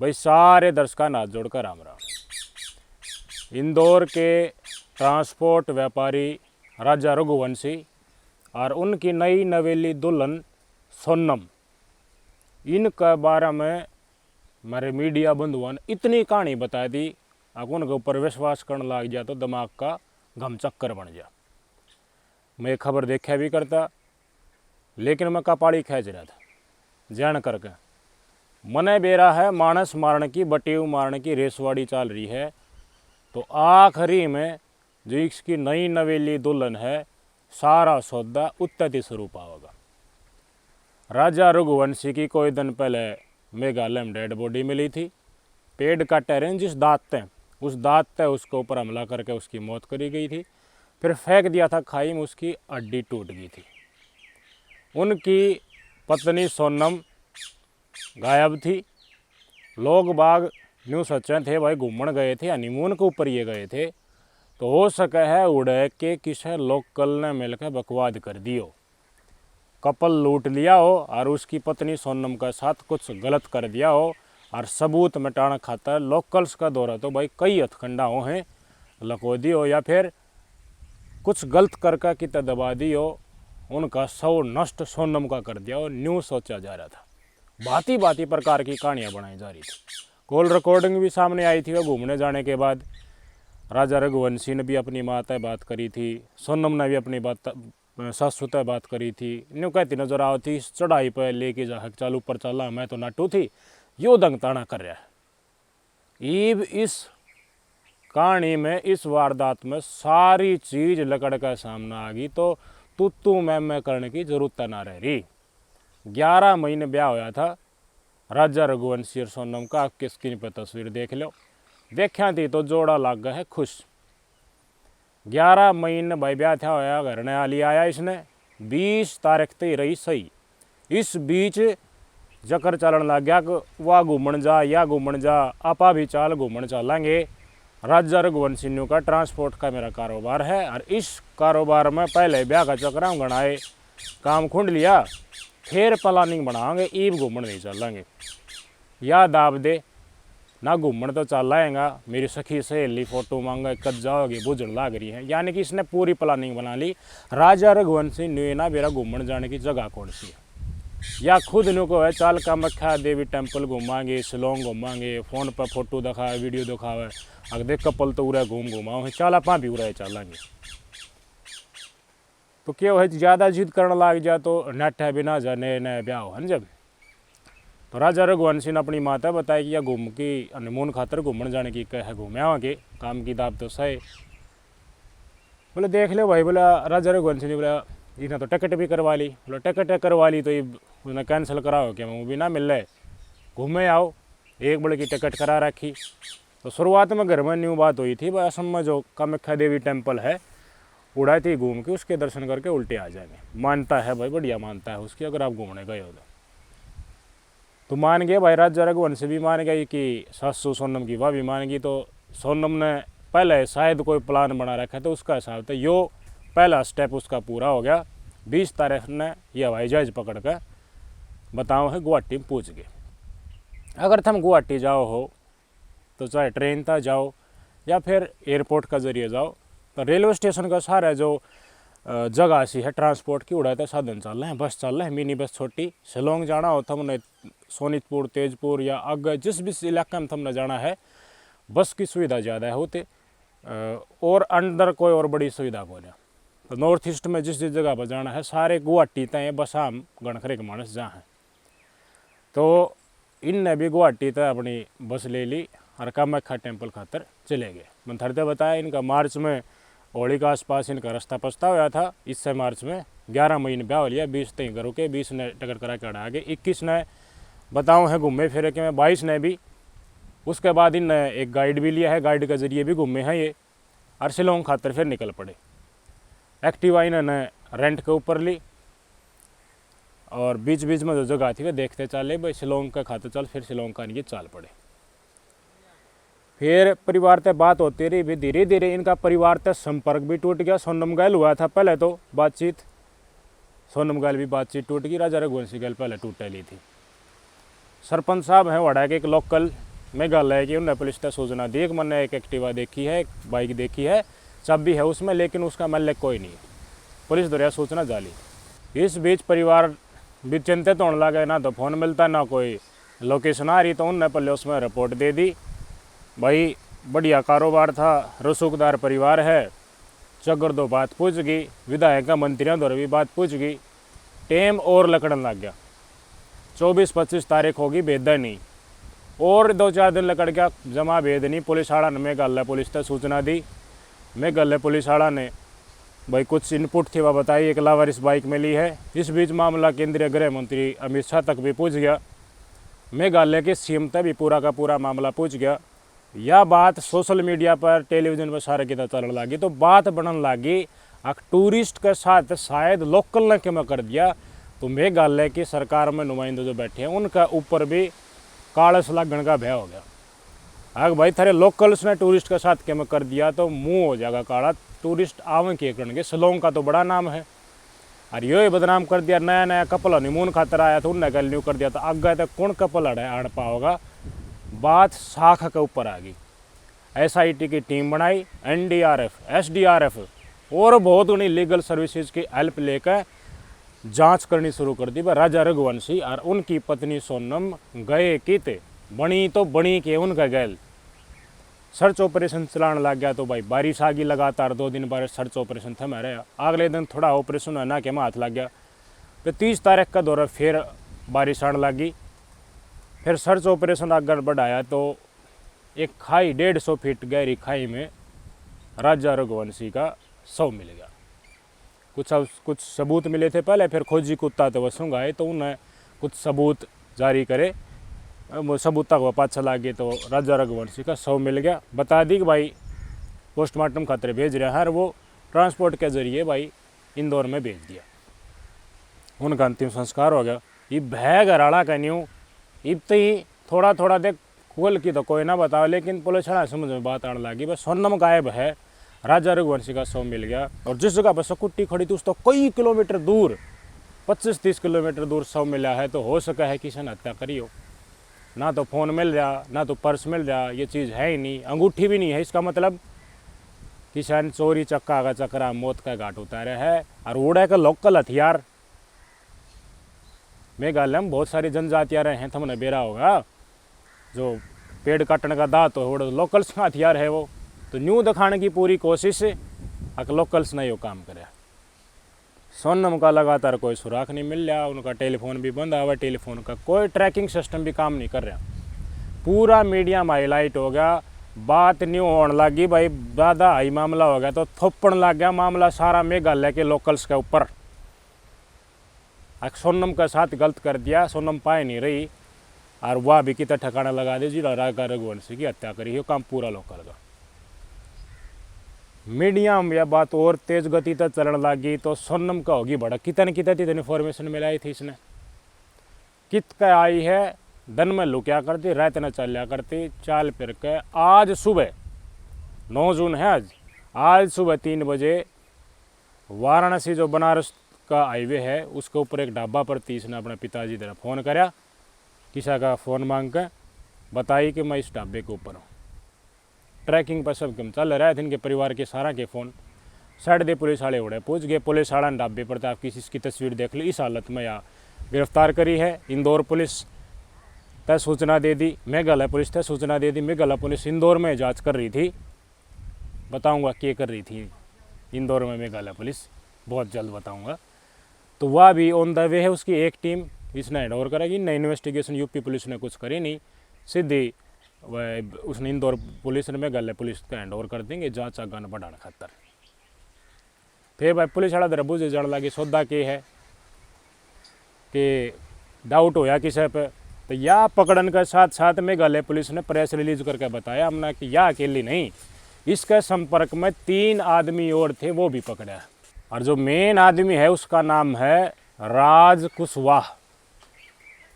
भाई सारे दर्शकों हाथ जोड़कर राम राम। इंदौर के ट्रांसपोर्ट व्यापारी राजा रघुवंशी और उनकी नई नवेली दुल्हन सोनम, इनके बारे में मेरे मीडिया बंधुओं ने इतनी कहानी बता दी, अब उनके ऊपर विश्वास करने लग गया तो दिमाग का घम चक्कर बन गया। मैं खबर देखा भी करता, लेकिन मैं कपाड़ी खींच रहा था जान करके। मने बेरा है मानस मारने की, बटेव मारने की रेसवाड़ी चल रही है, तो आखिरी में जो इसकी नई नवेली दुल्हन है, सारा सौदा उत्तर शुरू पाएगा। राजा रघुवंशी की कोई दिन पहले मेघालय में डेड बॉडी मिली थी। पेड़ काटे रहे जिस दांत थे, उस दांत थे उसके ऊपर हमला करके उसकी मौत करी गई थी। फिर फेंक दिया था खाई में, उसकी हड्डी टूट गई थी। उनकी पत्नी सोनम गायब थी। लोग बाग न्यू सोचे थे भाई घूमन गए थे, हनीमून के ऊपर ये गए थे, तो हो सके है उड़े के किसी लोकल ने मिलकर बकवाद कर दियो, कपल लूट लिया हो और उसकी पत्नी सोनम के साथ कुछ गलत कर दिया हो, और सबूत मिटाना खातर लोकल्स का दौरा तो भाई कई हथकंडा हो हैं लको दी हो, या फिर कुछ गलत करके कितना दबा दी हो, उनका सौ नष्ट सोनम का कर दिया हो। न्यूज़ सोचा जा रहा था, भांति भांति प्रकार की कहानियाँ बनाई जा रही थी। कॉल रिकॉर्डिंग भी सामने आई थी। वो घूमने जाने के बाद राजा रघुवंशी ने भी अपनी माँ तय बात करी थी, सोनम ने भी अपनी बात सासू तय बात करी थी। न्यू कहती नजर आओ थी इस चढ़ाई पर लेके जा चालू पर चला, मैं तो नाटू थी, यो दंग ताना कर रहा है। ईब इस कहानी में, इस वारदात में सारी चीज लकड़ का सामने आ गई, तो तू मैं करने की जरूरत ना रह रही। 11 महीने ब्याह होया था राजा रघुवंशी और सोनम का। आपके स्क्रीन पर तस्वीर देख लो, देखा थी तो जोड़ा लाग गया है खुश। 11 महीने भाई ब्याह था होया, घर ने आली आया इसने, 20 तारीख तक रही सही। इस बीच जकर चलन लग गया कि वाह घूमन जा या घूमन जा, आपा भी चाल घूमन चलेंगे। राजा रघुवंशी न्यू का ट्रांसपोर्ट का मेरा कारोबार है, और इस कारोबार में पहले ब्याह का चक्कर हम गणाए काम खुंड लिया, फिर प्लानिंग बनाएंगे, ईब घूमन नहीं चलेंगे। याद आप दे ना घूमन तो चल आएगा, मेरी सखी सहेली फोटो मांगे कद जाओगे बुझड़ लाग रही है। यानी कि इसने पूरी प्लानिंग बना ली। राजा रघुवंशी न्यू ना मेरा घूमन जाने की जगह कौन सी है, या खुद न्यू को है चाल कामाख्या देवी टेम्पल घूमांगे, शिलोंग घूमांगे, फोन पर फोटो दिखावे वीडियो दिखावे, अगर देख कपल तो उरे घूमाओ चाल आप भी उरे चलेंगे। तो क्या है ज़्यादा जिद करने लग जाए तो नेट है बिना जाने नए ब्याह हो जब। तो राजा रघुवंशी ने अपनी माता बताया कि यह घूम की हनीमून खातर घूमने जाने की कह है, घूमे आगे काम की दाब तो सही। बोले देख लो भाई, बोला राजा रघुवंशी ने बोला इसने तो टिकट भी करवा ली। बोला टिकट करवा ली तो ये उसने कैंसिल कराओ क्या, वो भी ना मिल रहे, घूमे आओ। एक बड़े की टिकट करा रखी। तो शुरुआत में घर में न्यू बात हुई थी, भाई असम में जो कामाख्या देवी टेम्पल है उड़ाई थी, घूम के उसके दर्शन करके उल्टे आ जाएंगे। मानता है भाई, बढ़िया मानता है उसकी, अगर आप घूमने गए हो तो मान गए भाई। राजा रघुवंशी भी मान गई कि सासू सोनम की वाह भी मान गई। तो सोनम ने पहले शायद कोई प्लान बना रखा था, उसका हिसाब था यो पहला स्टेप उसका पूरा हो गया। 20 तारीख ने यह हवाई जहाज पकड़ कर बताओ है गुवाहाटी में पूछ गए। अगर तुम गुवाहाटी जाओ हो तो चाहे ट्रेन तक जाओ या फिर एयरपोर्ट का जरिए जाओ, तो रेलवे स्टेशन का सारा जो जगह ऐसी है ट्रांसपोर्ट की उड़ाते साधन चल रहे हैं, बस चल रहे हैं, मिनी बस छोटी। शिलोंग जाना हो तुमने, सोनीतपुर तेजपुर या आगे जिस भी इलाके में तुमने जाना है, बस की सुविधा ज़्यादा है होते, और अंदर कोई और बड़ी सुविधा को नहीं। तो नॉर्थ ईस्ट में जिस जिस जगह पर जाना है सारे गुवाहाटी तय बस हम गणखरे के मानस जहाँ हैं। तो इनने भी गुवाहाटी तय अपनी बस ले ली और कामाख्या टेम्पल खातर चले गए। मैंने थरते बताया इनका मार्च में होली के आसपास इनका रास्ता पछता हुआ था। इससे मार्च में 11 महीने ब्याह हो लिया, 20 तक करो के, 20 ने टिकट करा के अड़ा गए, 21 ने बताऊँ है घूमे फिरे के में, 22 ने भी। उसके बाद इन एक गाइड भी लिया है, गाइड के जरिए भी घूमे हैं ये, और शिलोंग खातर फिर निकल पड़े। एक्टिवा इन्होंने रेंट के ऊपर ली, और बीच बीच में जो जगह थी वो देखते चले भाई शिलोंग का खाते चल, फिर शिलोंग का नहीं चाल पड़े। फिर परिवार से बात होती रही, भी धीरे धीरे इनका परिवार से संपर्क भी टूट गया। सोनम गैल हुआ था पहले तो बातचीत, सोनम गैल भी टूट गई। राजा रघुवंशी गैल पहले टूट ली थी। सरपंच साहब हैं वाड़ा के एक लोकल, मेघालय की उन्हें पुलिस ने सूचना दी कि मैंने एक एक्टिवा देखी है, एक बाइक देखी है, चाबी है उसमें, लेकिन उसका मालिक कोई नहीं है। पुलिस द्वारा सूचना जाली। इस बीच परिवार भी चिंतित होने लगे, ना तो फ़ोन मिलता ना कोई लोकेशन आ रही, तो उनने पहले उसमें रिपोर्ट दे दी। भाई बढ़िया कारोबार था, रसूखदार परिवार है, चगर दो बात पूछ गई, विधायक का मंत्रियों द्वारा भी बात पूछ गई, टेम और लकड़न लग गया। 24-25 तारीख होगी, भेदा नहीं, और 2-4 दिन लकड़ गया, जमा भेद नहीं। पुलिस वाला ने मेघालय पुलिस ने सूचना दी। मेघालय पुलिस वाला ने भाई कुछ इनपुट थी वह बताई, एक लावारिस बाइक मिली है। इस बीच मामला केंद्रीय गृह मंत्री अमित शाह तक भी पूछ गया। मेघालय के सीएम तक भी पूरा का पूरा मामला पूछ गया। यह बात सोशल मीडिया पर, टेलीविजन पर सारे की चलने लगी, तो बात बनने लगी टूरिस्ट के साथ शायद लोकल ने क्यों कर दिया। तो मेघालय की सरकार में नुमाइंदे जो बैठे हैं उनका ऊपर भी कालस लगन का भय हो गया। अगर भाई थारे लोकल्स ने टूरिस्ट के साथ क्यों कर दिया तो मुंह हो जाएगा काला। टूरिस्ट आवे के करेंगे, शिलोंग का तो बड़ा नाम है, और यो बदनाम कर दिया। नया नया कपल हनीमून खातर आया था, उनने गल न्यू कर दिया, तो आगे तक कौन कपल आड़ पाओगा। बात शाखा के ऊपर आ गई। SIT की टीम बनाई, NDRF, SDRF और बहुत उन्हीं लीगल सर्विसेज की हेल्प लेकर जांच करनी शुरू कर दी। राजा रघुवंशी और उनकी पत्नी सोनम गए किते, बनी तो बनी के उनका गैल सर्च ऑपरेशन चलाने लग गया। तो भाई बारिश आ गई लगातार, 2 दिन बारिश, सर्च ऑपरेशन थमा रहा। अगले दिन थोड़ा ऑपरेशन है ना के में हाथ लग गया। फिर 30 तारीख का दौरा फिर बारिश आने लगी। फिर सर्च ऑपरेशन आगे बढ़ाया तो एक खाई 150 फीट गहरी खाई में राजा रघुवंशी का शव मिल गया। कुछ सबूत मिले थे पहले, फिर खोजी कुत्ता तो वह सूंघाए, तो उन्हें कुछ सबूत जारी करे, सबूत तक वह पाछा लागे, तो राजा रघुवंशी का शव मिल गया। बता दी कि भाई पोस्टमार्टम खातिर भेज रहे हैं, और वो ट्रांसपोर्ट के जरिए भाई इंदौर में भेज दिया। उनका अंतिम संस्कार हो गया। ये भय घराड़ा का न्यू इब तो ही थोड़ा थोड़ा देख खोल की तो कोई ना बताओ, लेकिन पुलिस समझ में बात आने लगी। बस सोनम गायब है, राजा रघुवंशी का शव मिल गया। और जिस जगह पर स्कूटी खड़ी थी उस तो कई किलोमीटर दूर, 25-30 किलोमीटर दूर शव मिला है। तो हो सका है किसी ने हत्या करी हो। ना तो फ़ोन मिल रहा, ना तो पर्स मिल रहा, ये चीज़ है ही नहीं, अंगूठी भी नहीं है। इसका मतलब किसान चोरी चक्का का चक्रा मौत का घाट उतारे है। और उड़ा का लोकल हथियार, मेघालय में बहुत सारी जनजातियाँ रहे हैं, तुमने बेरा होगा, जो पेड़ काटने का दांत हो लोकल्स का हथियार है वो। तो न्यू दिखाने की पूरी कोशिश लोकल्स ने यो काम करे। सोनम का लगातार कोई सुराग नहीं मिल रहा, उनका टेलीफोन भी बंद हुआ, टेलीफोन का कोई ट्रैकिंग सिस्टम भी काम नहीं कर रहा। पूरा मीडिया में हाईलाइट हो गया, बात न्यू होने लगी। भाई ज़्यादा हाई मामला हो गया तो थोपन लग गया मामला सारा मेघालय के लोकल्स के ऊपर। सोनम के साथ गलत कर दिया, सोनम पाए नहीं रही, और वह भी कितना ठिकाना लगा दे जी राजा रघुवंशी की हत्या करी, ये काम पूरा लोकल का। मीडिया में यह बात और तेज गति तक चलने लगी, तो सोनम का होगी भड़क। कितनी इन्फॉर्मेशन मिलाई थी इसने, कित का आई है, दिन में लुकिया करती, रात में चलिया करती, चाल फिर के। आज सुबह 9 जून है, आज सुबह 3 बजे वाराणसी जो बनारस का हाईवे है उसके ऊपर एक ढाबा पर इसने अपने पिताजी तरह फ़ोन कराया, किसी का फ़ोन मांग कर बताई कि मैं इस ढाबे के ऊपर हूँ। ट्रैकिंग पर सब कम चल रहा है, इनके परिवार के सारा के फ़ोन साइड दे पुलिस वाले उड़े पूछ गए। पुलिस वाला ने ढाबे पर आप किसी की तस्वीर देख ली, इस हालत में या गिरफ्तार करी है। इंदौर पुलिस तय सूचना दे दी, मेघालय पुलिस तय सूचना दे दी। मेघालय पुलिस इंदौर में जांच कर रही थी, बताऊंगा क्या कर रही थी इंदौर में मेघालय पुलिस, बहुत जल्द बताऊंगा। तो वह भी ऑन द वे है, उसकी एक टीम इसने हैंड ओवर करेगी। नई इन्वेस्टिगेशन यूपी पुलिस ने कुछ करी नहीं, सीधी वह उसने इंदौर पुलिस ने मेघालय पुलिस का हैंड ओवर कर देंगे जांच आगान बढ़ाने खातर। फिर भाई पुलिस वाला दरबूज जान लगी सौदा के है कि डाउट होया किसी पे, तो या पकड़न के साथ साथ मेघालय पुलिस ने प्रेस रिलीज करके बताया हमने कि यह अकेली नहीं, इसके संपर्क में 3 आदमी और थे, वो भी पकड़ा। और जो मेन आदमी है उसका नाम है राज कुशवाहा,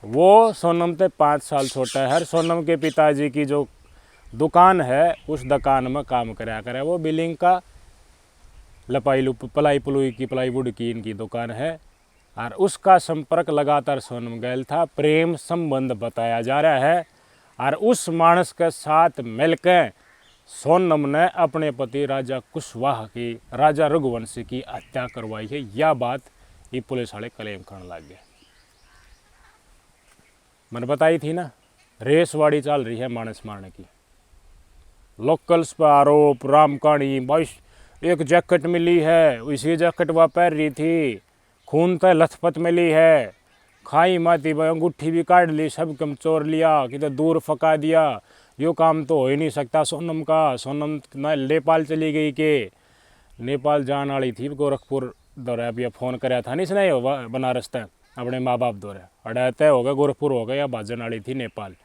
वो सोनम से 5 साल छोटा है। सोनम के पिताजी की जो दुकान है उस दुकान में काम कराया करे, वो बिलिंग का पलाई पुलुई की प्लाईवुड की इनकी दुकान है। और उसका संपर्क लगातार सोनम गैल था, प्रेम संबंध बताया जा रहा है। और उस मानस के साथ मिलकर सोनम ने अपने पति राजा कुशवाहा की, राजा रघुवंशी की हत्या करवाई है। यह बात ये पुलिस वाले क्लेम करने लग गए। मैंने बताई थी ना, रेसवाड़ी चल रही है मानस मारने की। लोकल्स पर आरोप, रामकाणी भाई एक जैकेट मिली है, इसी जैकेट वह पहन रही थी, खून तय लथपथ मिली है, खाई माती भाई अंगूठी भी काट ली, सब कम चोर लिया, किधर दूर फका दिया, यो काम तो हो ही नहीं सकता सोनम का। सोनम नेपाल चली गई के नेपाल जान वाली थी, गोरखपुर दौरे अभी फ़ोन कराया था नहीं इसने बनारस तय अपने माँ बाप दौरे अड़ा तय हो गया, गोरखपुर हो गया, या भाजन वाली थी नेपाल।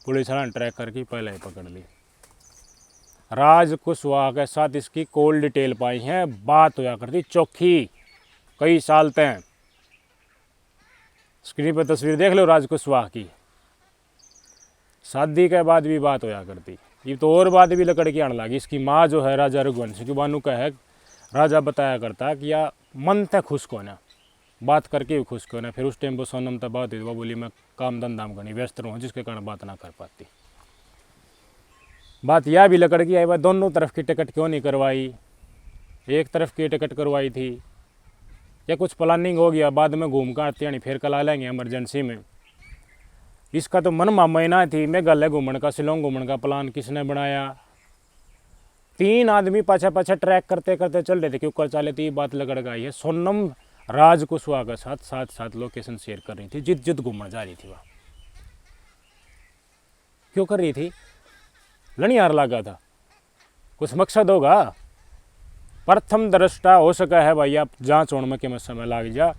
पुलिस वाला ट्रैक करके पहले ही पकड़ ली। राज कुशवाहा के साथ इसकी कॉल डिटेल पाई है, बात होया करती चौखी कई साल तक। स्क्रीन पर तस्वीर देख लो राज कुशवाहा की, शादी के बाद भी बात होया करती। ये तो और बात भी लकड़ के आने लगी। इसकी माँ जो है राजा रघुवंशी की, बानू का है, राजा बताया करता कि या मन तक खुश को ना बात करके भी खुश को ना। फिर उस टाइम पर सोनम तक बात हुई, वो बोली मैं काम धंधा में करनी व्यस्त रहूँ, जिसके कारण बात ना कर पाती। बात यह भी लकड़ की आई, वह दोनों तरफ की टिकट क्यों नहीं करवाई, एक तरफ की टिकट करवाई थी, या कुछ प्लानिंग हो गया, बाद में घूम कर आती यानी फिर कला लेंगे इमरजेंसी में। इसका तो मन महीना थी, मेघालय घूमने का, शिलोंग घूमने का प्लान किसने बनाया। 3 आदमी पाछा पाछा ट्रैक करते करते चल रहे थे, क्यों कर चाले थी, बात लकड़ गई है। सोनम राज कुशवाहा के साथ साथ साथ लोकेशन शेयर कर रही थी, जित जित घूमने जा रही थी वह। क्यों कर रही थी, लनियार लगा था, कुछ मकसद होगा। प्रथम दृष्टा हो सका है भाई, आप जांच होने में क्या समय लग जा।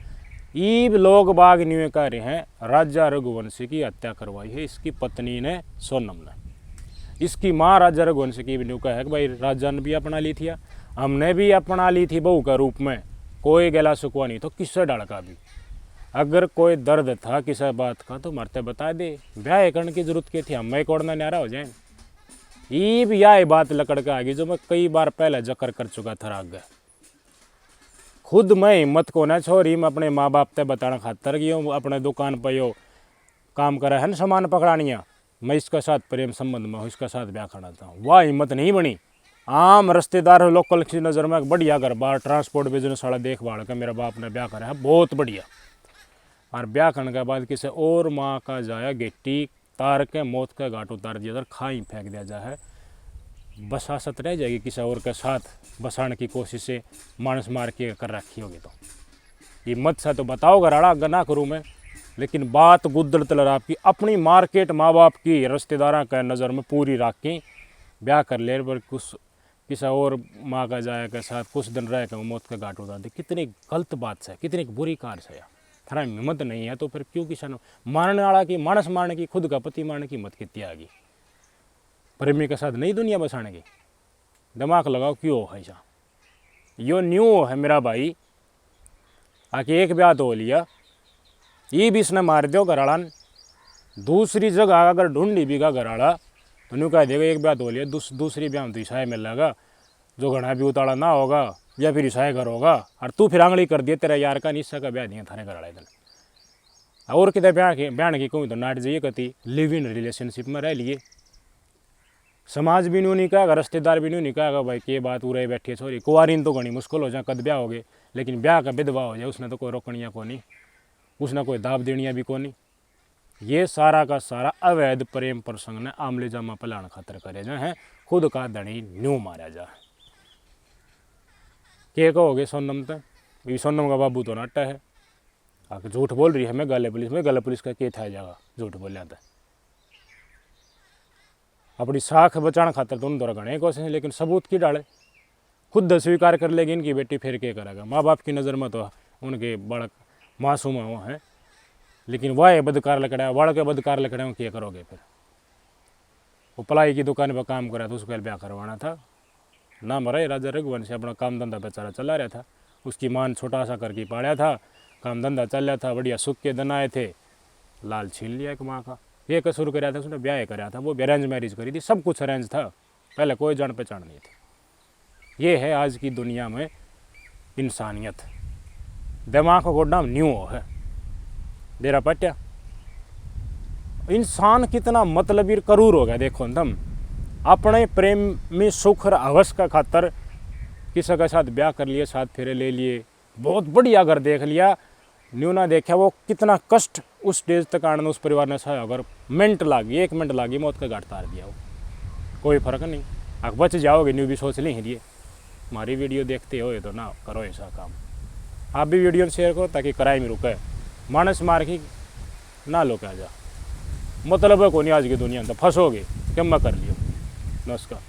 ईब लोग बाग न्यू कह रहे हैं राजा रघुवंशी की हत्या करवाई है इसकी पत्नी ने, सोनम ने। इसकी माँ राजा रघुवंशी की भी न्यू कहा है कि भाई राजा ने भी अपना ली थी, हमने भी अपना ली थी बहू का रूप में, कोई गला सुखवा नहीं तो किससे डड़का भी। अगर कोई दर्द था किसी बात का तो मरते बता दे, ब्याह करने की जरूरत क्या थी, हमें कोड़ना न्यारा हो जाए। ये भी यह बात लकड़ के आ गई जो मैं कई बार पहले जिक्र कर चुका था आगे। खुद मैं हिम्मत को ना छोड़ी, मैं अपने माँ बाप ते बताना खातर कि अपने दुकान पर यो काम करा है ना सामान पकड़ानिया, मैं इसके साथ प्रेम संबंध में हूँ, इसके साथ ब्याह करना चाहता हूँ। वह हिम्मत नहीं बनी। आम रिश्तेदार लोकल की नज़र में बढ़िया घर बार ट्रांसपोर्ट बिजनेस वाला देखभाल का मेरा बाप ने ब्याह करा है, बहुत बढ़िया। और ब्याह करने के बाद किसी और माँ का जाया गिट्टी तार के मौत का घाट उतार दिया जाए, खाई फेंक दिया जाए, बसासत रह जाएगी किसी और के साथ बसाने की कोशिश से मानस मार के कर रखी होगी। तो ये मत से तो बताओ घराड़ा अगर ना करूँ मैं, लेकिन बात गुद्दड़ तलर आपकी अपनी मार्केट माँ बाप की रिश्तेदारों का नज़र में पूरी रख के ब्याह कर ले, पर कुछ किसी और माँ का जाया के साथ कुछ दिन रह कर मौत का घाट उतार दी। कितनी गलत बात से, कितनी बुरी कार से। थारा हिम्मत नहीं है तो फिर क्यों किसी मारने वाला की, मानस मारने की, खुद का पति मारने की हिम्मत कितनी आ गई। प्रेमी के साथ नहीं दुनिया बसाने की, दिमाग लगाओ क्यों है ऐसा। यो न्यू है मेरा भाई, आके एक ब्याह तो हो लिया, ये भी इसने मार दो घराड़ा, दूसरी जगह अगर ढूंढी भी का घराड़ा तो न्यू कह देगा एक ब्याह तो हो लिया, दूसरी ब्याह में तो ईसाई मिल जाएगा, जो घना भी उताड़ा ना होगा या फिर ईसाई घर होगा, और तू फिर आंगली कर दिए तेरा यार का निस्सा का ब्याह दिया थाने घराड़ा इधर। और कितने ब्याह की कोई तो नाट जाइए कति लिव इन रिलेशनशिप में रह लिए। समाज भी नहीं कहेगा, रिश्तेदार भी नहीं कहेगा भाई के बात उड़े बैठी है छोरी, कुआरीन तो घनी मुश्किल हो जाए कद ब्याह हो गए, लेकिन ब्याह का विधवा हो जाए उसने तो कोई रोकनिया को नहीं, उसने कोई दाब देनिया भी को नहीं। ये सारा का सारा अवैध प्रेम प्रसंग ने आमले जामा पलाण खातर करे जाए हैं, खुद का धनी न्यू मारा जा। के कहोगे सोनम तक, ये सोनम का बाबू तो नाटा है, आके झूठ बोल रही है। मैं गाले पुलिस का के था जगह झूठ बोल जाता है। अपनी साख बचाने खातर तो उन दौरा गणे कोशिश है, लेकिन सबूत की डाले, खुद स्वीकार कर लेगी इनकी बेटी, फिर क्या करेगा। माँ बाप की नज़र में तो उनके बालक मासूम वो हैं, लेकिन वह बदकार लकड़ा वाड़ के बदकार लकड़े क्या करोगे फिर। वो पलाई की दुकान पर काम करा तो उसको ब्याह करवाना था ना, मरे राजा रघुवंशी अपना काम धंधा बेचारा चला रहा था, उसकी मान छोटा सा करके पाड़ा था, काम धंधा चल रहा था, बढ़िया सुख के दिन आए थे, लाल छीन लिया एक माँ का। ये कसूर कराया था उसने, ब्याह कराया था, वो अरेंज मैरिज करी थी, सब कुछ अरेंज था, पहले कोई जान पहचान नहीं थी। ये है आज की दुनिया में इंसानियत, दिमाग को नाम न्यू है देरा पट्या। इंसान कितना मतलबी करूर हो गया। देखो न तुम, अपने प्रेम में सुख और हवस का खातर किसी के साथ ब्याह कर लिए, साथ फेरे ले लिए, बहुत बढ़िया घर देख लिया, न्यू ना देखा वो कितना कष्ट उस स्टेज तक आने में उस परिवार ने सहा। अगर मिनट लागी, 1 मिनट लागी, मौत का घाट तार दिया वो, कोई फर्क नहीं। आप बच जाओगे, न्यू भी सोच ली लिए। हमारी वीडियो देखते हो तो ना करो ऐसा काम। आप भी वीडियो शेयर करो ताकि क्राइम रुके, मानस मार की ना लो क्या जा, मतलब है को नहीं आज की दुनिया में, तो फंसोगे क्या मैं कर लियो। नमस्कार।